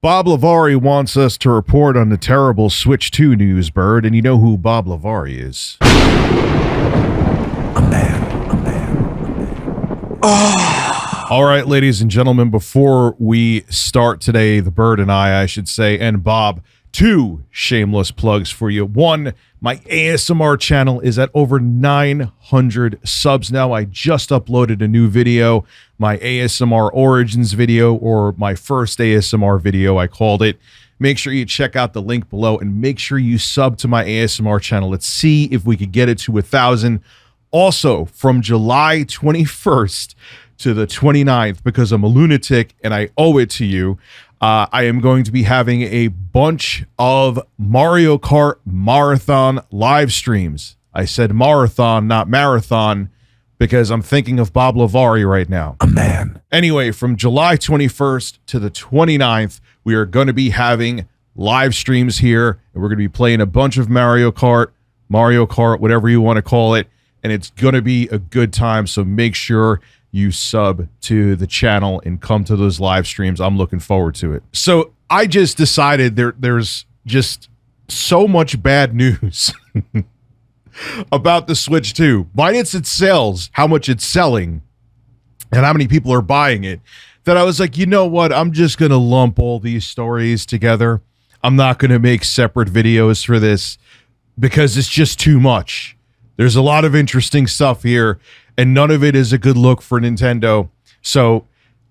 Bob Lavari wants us to report on the terrible Switch 2 news, Bird, and you know who Bob Lavari is. A man. Oh. All right, ladies and gentlemen, before we start today, the Bird and I should say, and Bob, two shameless plugs for you. One, my ASMR channel is at over 900 subs now. I just uploaded a new video, my ASMR Origins video, or my first ASMR video, I called it. Make sure you check out the link below and make sure you sub to my ASMR channel. Let's see if we could get it to 1,000. Also, from July 21st to the 29th, because I'm a lunatic and I owe it to you, I am going to be having a bunch of Mario Kart Marathon live streams. I said marathon, not marathon, because I'm thinking of Bob Lavari right now. A man. Anyway, from July 21st to the 29th, we are going to be having live streams here, and we're going to be playing a bunch of Mario Kart, whatever you want to call it, and it's going to be a good time, so make sure you sub to the channel and come to those live streams. I'm looking forward to it. So I just decided there's just so much bad news about the Switch 2. Minus its sales, how much it's selling, and how many people are buying it, that I was like, you know what? I'm just going to lump all these stories together. I'm not going to make separate videos for this because it's just too much. There's a lot of interesting stuff here, and none of it is a good look for Nintendo. So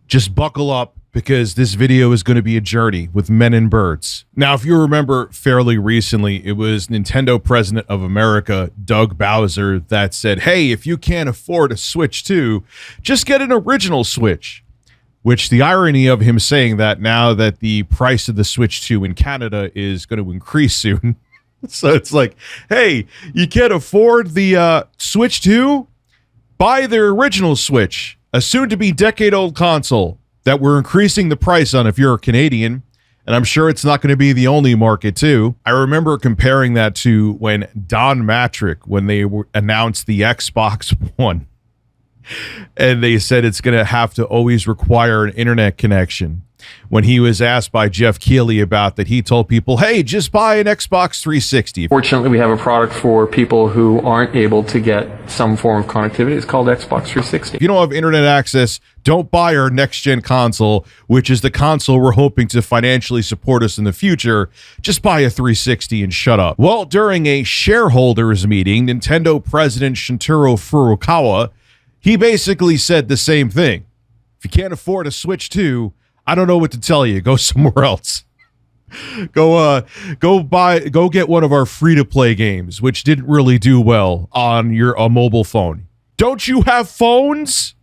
just buckle up, because this video is going to be a journey with men and birds. Now, if you remember fairly recently, it was Nintendo President of America, Doug Bowser, that said, hey, if you can't afford a Switch 2, just get an original Switch. Which the irony of him saying that, now that the price of the Switch 2 in Canada is going to increase soon. So it's like, hey, you can't afford the Switch 2? Buy the original Switch, a soon-to-be decade-old console that we're increasing the price on if you're a Canadian, and I'm sure it's not going to be the only market, too. I remember comparing that to when Don Matrick, when they announced the Xbox One, and they said it's going to have to always require an internet connection. When he was asked by Jeff Keighley about that, he told people, hey, just buy an Xbox 360. Fortunately, we have a product for people who aren't able to get some form of connectivity. It's called Xbox 360. If you don't have internet access, don't buy our next-gen console, which is the console we're hoping to financially support us in the future. Just buy a 360 and shut up. Well, during a shareholders meeting, Nintendo President Shintaro Furukawa, he basically said the same thing. If you can't afford a Switch 2, I don't know what to tell you. Go somewhere else. Go get one of our free-to-play games, which didn't really do well on a mobile phone. Don't you have phones?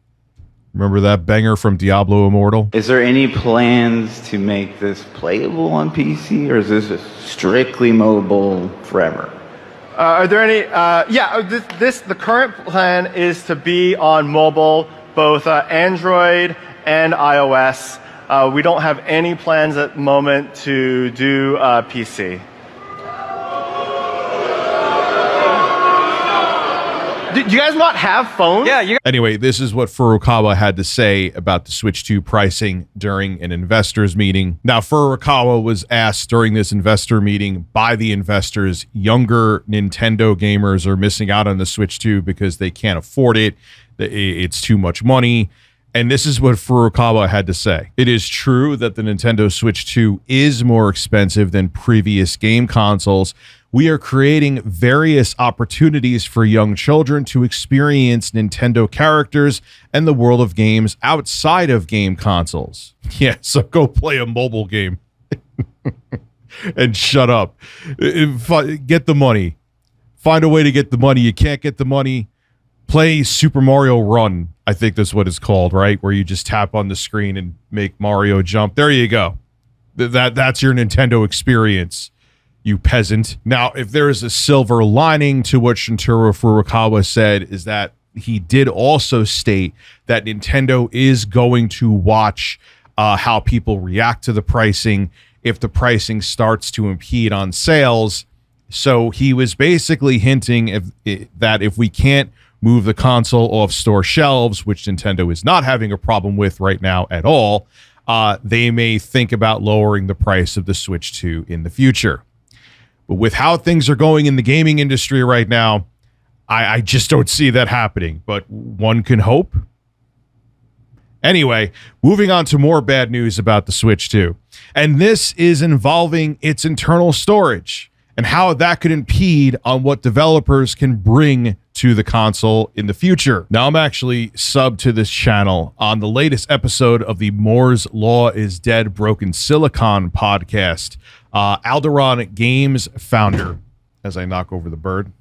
Remember that banger from Diablo Immortal? Is there any plans to make this playable on PC, or is this just strictly mobile forever? Are there any? The current plan is to be on mobile, both Android and iOS. We don't have any plans at the moment to do PC. Do you guys not have phones? Yeah. Anyway, this is what Furukawa had to say about the Switch 2 pricing during an investors meeting. Now, Furukawa was asked during this investor meeting by the investors, younger Nintendo gamers are missing out on the Switch 2 because they can't afford it. It's too much money. And this is what Furukawa had to say. It is true that the Nintendo Switch 2 is more expensive than previous game consoles. We are creating various opportunities for young children to experience Nintendo characters and the world of games outside of game consoles. Yeah, so go play a mobile game and shut up. Get the money. Find a way to get the money. You can't get the money. Play Super Mario Run. I think that's what it's called, right? Where you just tap on the screen and make Mario jump. There you go. That's your Nintendo experience, you peasant. Now, if there is a silver lining to what Shintaro Furukawa said, is that he did also state that Nintendo is going to watch how people react to the pricing if the pricing starts to impede on sales. So he was basically hinting that if we can't move the console off store shelves, which Nintendo is not having a problem with right now at all, they may think about lowering the price of the Switch 2 in the future. But with how things are going in the gaming industry right now, I just don't see that happening. But one can hope. Anyway, moving on to more bad news about the Switch 2. And this is involving its internal storage and how that could impede on what developers can bring to the console in the future. Now, I'm actually subbed to this channel on the latest episode of the Moore's Law is Dead Broken Silicon podcast. Alderon Games founder, as I knock over the bird,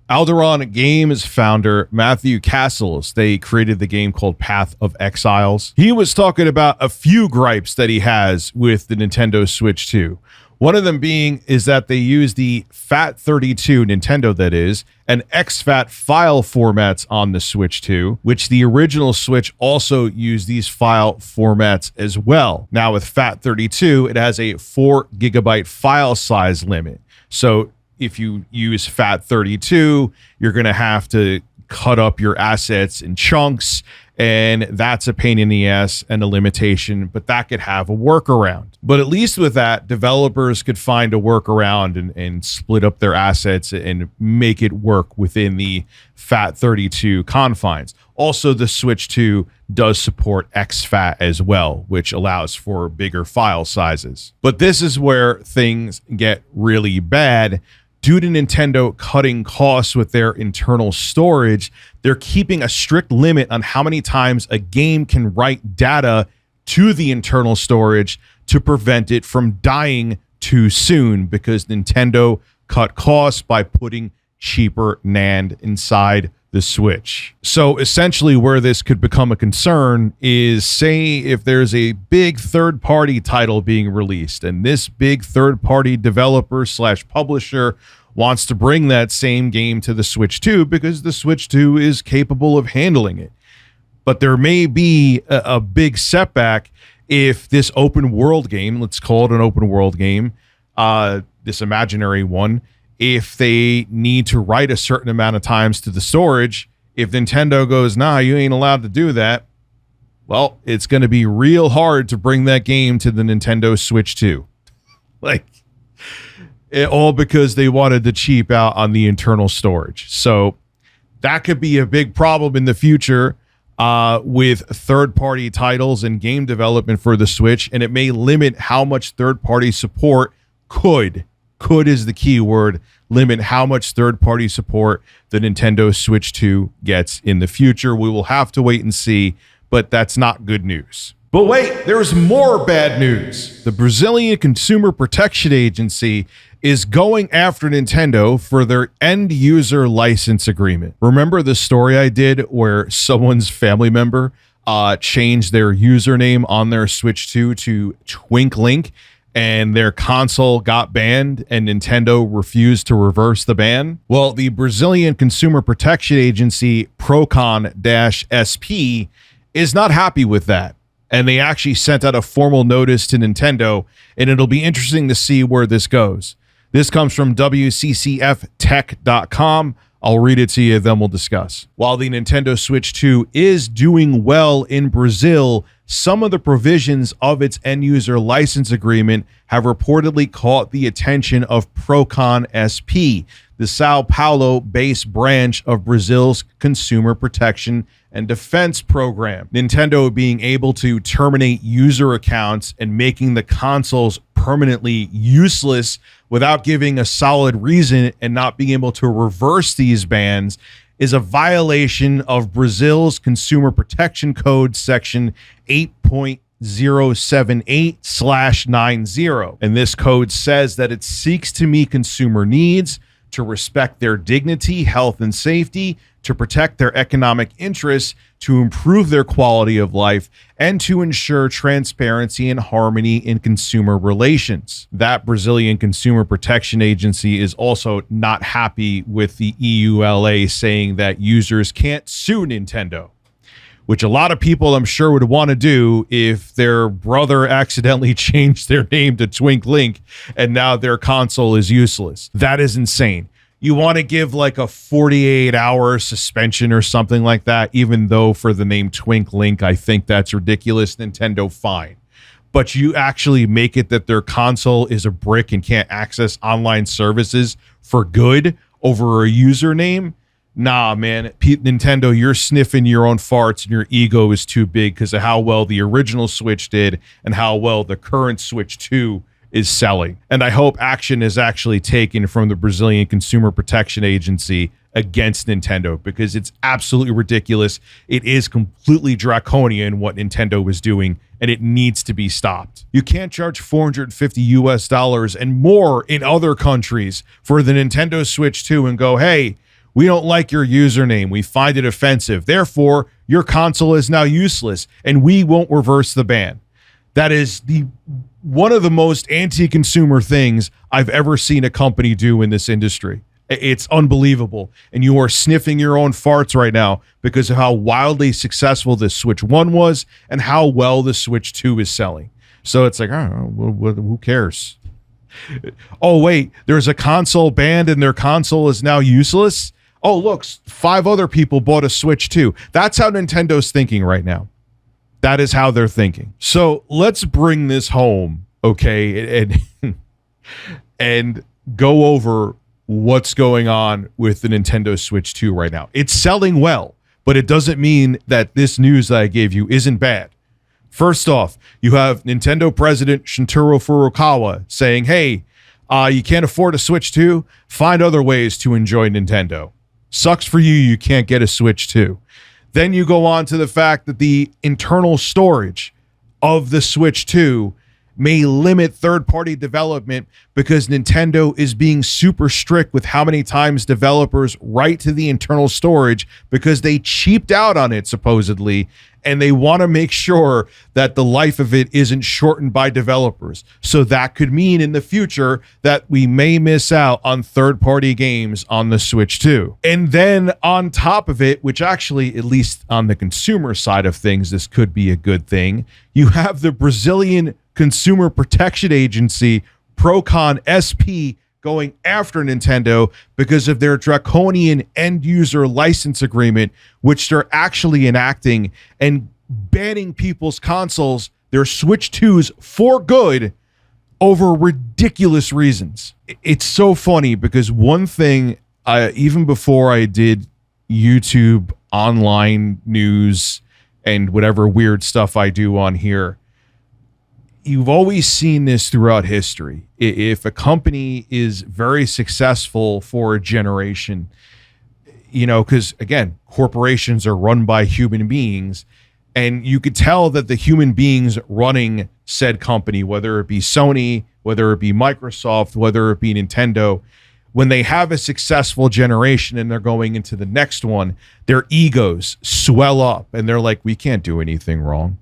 Alderon Games founder Matthew Castles, they created the game called Path of Exiles. He was talking about a few gripes that he has with the Nintendo Switch 2. One of them being is that they use the FAT32, Nintendo that is, and exFAT file formats on the Switch 2, which the original Switch also used these file formats as well. Now with FAT32, it has a 4 gigabyte file size limit. So if you use FAT32, you're going to have to cut up your assets in chunks, and that's a pain in the ass and a limitation, but that could have a workaround. But at least with that, developers could find a workaround and split up their assets and make it work within the FAT32 confines. Also, the Switch 2 does support exFAT as well, which allows for bigger file sizes. But this is where things get really bad. Due to Nintendo cutting costs with their internal storage, they're keeping a strict limit on how many times a game can write data to the internal storage to prevent it from dying too soon, because Nintendo cut costs by putting cheaper NAND inside the Switch. So essentially where this could become a concern is, say if there's a big third-party title being released and this big third-party developer / publisher wants to bring that same game to the Switch 2 because the Switch 2 is capable of handling it. But there may be a big setback if this open world game, let's call it an open world game, this imaginary one, if they need to write a certain amount of times to the storage, if Nintendo goes, nah, you ain't allowed to do that, well, it's going to be real hard to bring that game to the Nintendo Switch 2. All because they wanted to cheap out on the internal storage. So that could be a big problem in the future with third-party titles and game development for the Switch, and it may limit how much third-party support could is the key word, limit how much third-party support the Nintendo Switch 2 gets in the future. We will have to wait and see, but that's not good news. But wait, there's more bad news. The Brazilian Consumer Protection Agency is going after Nintendo for their end-user license agreement. Remember the story I did where someone's family member changed their username on their Switch 2 to Twink Link, and their console got banned and Nintendo refused to reverse the ban? Well, the Brazilian Consumer Protection Agency, Procon-SP, is not happy with that. And they actually sent out a formal notice to Nintendo, and it'll be interesting to see where this goes. This comes from WCCFtech.com. I'll read it to you, then we'll discuss. While the Nintendo Switch 2 is doing well in Brazil, some of the provisions of its end-user license agreement have reportedly caught the attention of Procon-SP, the Sao Paulo-based branch of Brazil's Consumer Protection and Defense Program. Nintendo being able to terminate user accounts and making the consoles permanently useless without giving a solid reason and not being able to reverse these bans is a violation of Brazil's Consumer Protection Code section 8.078/90. And this code says that it seeks to meet consumer needs, to respect their dignity, health, and safety, to protect their economic interests, to improve their quality of life, and to ensure transparency and harmony in consumer relations. That Brazilian Consumer Protection Agency is also not happy with the EULA saying that users can't sue Nintendo, which a lot of people I'm sure would want to do if their brother accidentally changed their name to Twink Link and now their console is useless. That is insane. You want to give like a 48-hour suspension or something like that, even though for the name Twink Link, I think that's ridiculous. Nintendo, fine. but you actually make it that their console is a brick and can't access online services for good over a username. Nah, man, Nintendo, you're sniffing your own farts and your ego is too big because of how well the original Switch did and how well the current Switch 2 is selling. And I hope action is actually taken from the Brazilian Consumer Protection Agency against Nintendo, because it's absolutely ridiculous. It is completely draconian what Nintendo is doing, and it needs to be stopped. You can't charge $450 and more in other countries for the Nintendo Switch 2 and go, hey, we don't like your username. We find it offensive. Therefore, your console is now useless, and we won't reverse the ban. That is one of the most anti-consumer things I've ever seen a company do in this industry. It's unbelievable. And you are sniffing your own farts right now because of how wildly successful this Switch 1 was and how well the Switch 2 is selling. So it's like, oh, who cares? Oh, wait, there's a console banned and their console is now useless? Oh, look, 5 other people bought a Switch 2. That's how Nintendo's thinking right now. That is how they're thinking. So let's bring this home, okay, and go over what's going on with the Nintendo Switch 2 right now. It's selling well, but it doesn't mean that this news that I gave you isn't bad. First off, you have Nintendo President Shintaro Furukawa saying, hey, you can't afford a Switch 2? Find other ways to enjoy Nintendo. Sucks for you, you can't get a Switch 2. Then you go on to the fact that the internal storage of the Switch 2 may limit third-party development because Nintendo is being super strict with how many times developers write to the internal storage because they cheaped out on it, supposedly, and they want to make sure that the life of it isn't shortened by developers. So that could mean in the future that we may miss out on third-party games on the Switch 2. And then on top of it, which actually, at least on the consumer side of things, this could be a good thing, you have the Brazilian Consumer Protection Agency, Procon SP, going after Nintendo because of their draconian end-user license agreement, which they're actually enacting and banning people's consoles, their Switch 2s, for good over ridiculous reasons. It's so funny because one thing, even before I did YouTube online news and whatever weird stuff I do on here, you've always seen this throughout history. If a company is very successful for a generation, you know, because again, corporations are run by human beings, and you could tell that the human beings running said company, whether it be Sony, whether it be Microsoft, whether it be Nintendo, when they have a successful generation and they're going into the next one, their egos swell up and they're like, we can't do anything wrong.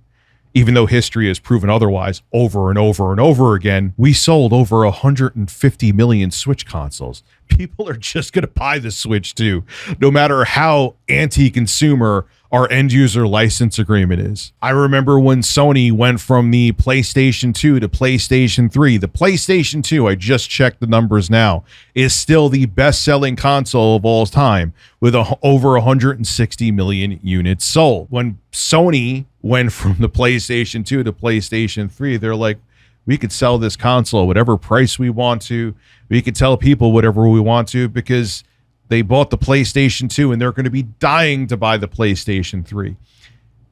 Even though history has proven otherwise over and over and over again, we sold over 150 million Switch consoles. People are just going to buy the Switch 2, no matter how anti-consumer our end-user license agreement is. I remember when Sony went from the PlayStation 2 to PlayStation 3. The PlayStation 2, I just checked the numbers now, is still the best-selling console of all time, with over 160 million units sold. When Sony went from the PlayStation 2 to PlayStation 3, they're like, we could sell this console whatever price we want to. We could tell people whatever we want to because they bought the PlayStation 2 and they're going to be dying to buy the PlayStation 3.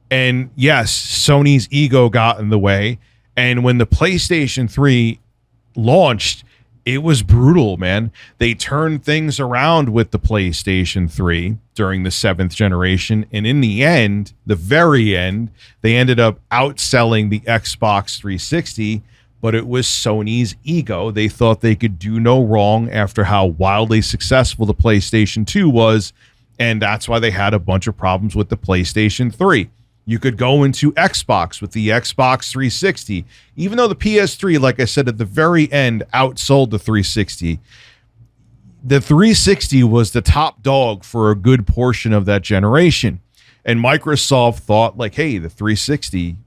And yes, Sony's ego got in the way. And when the PlayStation 3 launched, it was brutal, man. They turned things around with the PlayStation 3 during the 7th generation. And in the end, the very end, they ended up outselling the Xbox 360. But it was Sony's ego. They thought they could do no wrong after how wildly successful the PlayStation 2 was, and that's why they had a bunch of problems with the PlayStation 3. You could go into Xbox with the Xbox 360. Even though the PS3, like I said, at the very end, outsold the 360, the 360 was the top dog for a good portion of that generation. And Microsoft thought, like, hey, the 360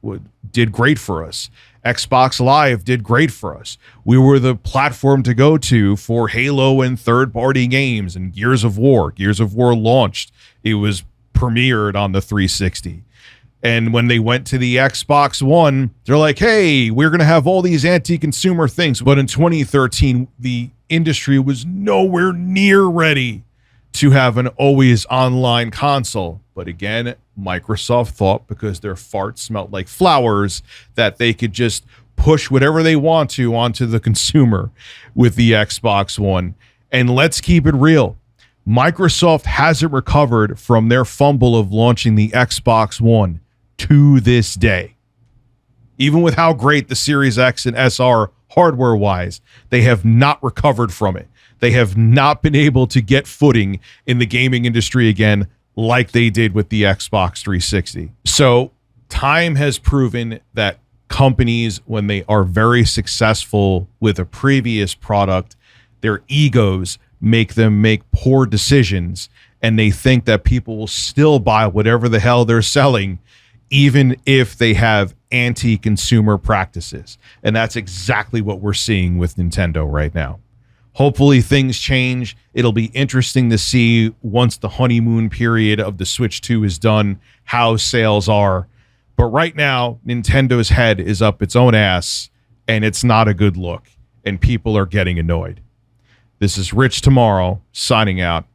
did great for us. Xbox Live did great for us. We were the platform to go to for Halo and third-party games and Gears of War. Gears of War launched. It was premiered on the 360. And when they went to the Xbox One, they're like, hey, we're going to have all these anti-consumer things. But in 2013, the industry was nowhere near ready to have an always online console. But again, Microsoft thought because their farts smelled like flowers that they could just push whatever they want to onto the consumer with the Xbox One. And let's keep it real. Microsoft hasn't recovered from their fumble of launching the Xbox One to this day. Even with how great the Series X and S are hardware-wise, they have not recovered from it. They have not been able to get footing in the gaming industry again like they did with the Xbox 360. So time has proven that companies, when they are very successful with a previous product, their egos make them make poor decisions, and they think that people will still buy whatever the hell they're selling, even if they have anti-consumer practices. And that's exactly what we're seeing with Nintendo right now. Hopefully things change. It'll be interesting to see once the honeymoon period of the Switch 2 is done, how sales are. But right now, Nintendo's head is up its own ass, and it's not a good look, and people are getting annoyed. This is Rich Tomorrow, signing out.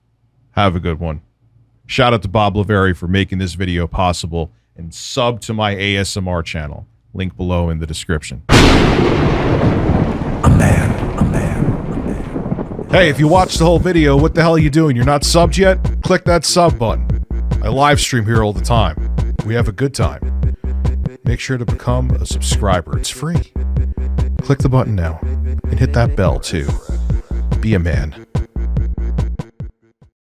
Have a good one. Shout out to Bob Laveri for making this video possible, and sub to my ASMR channel. Link below in the description. Hey, if you watched the whole video, what the hell are you doing? You're not subbed yet? Click that sub button. I live stream here all the time. We have a good time. Make sure to become a subscriber. It's free. Click the button now and hit that bell too. Be a man.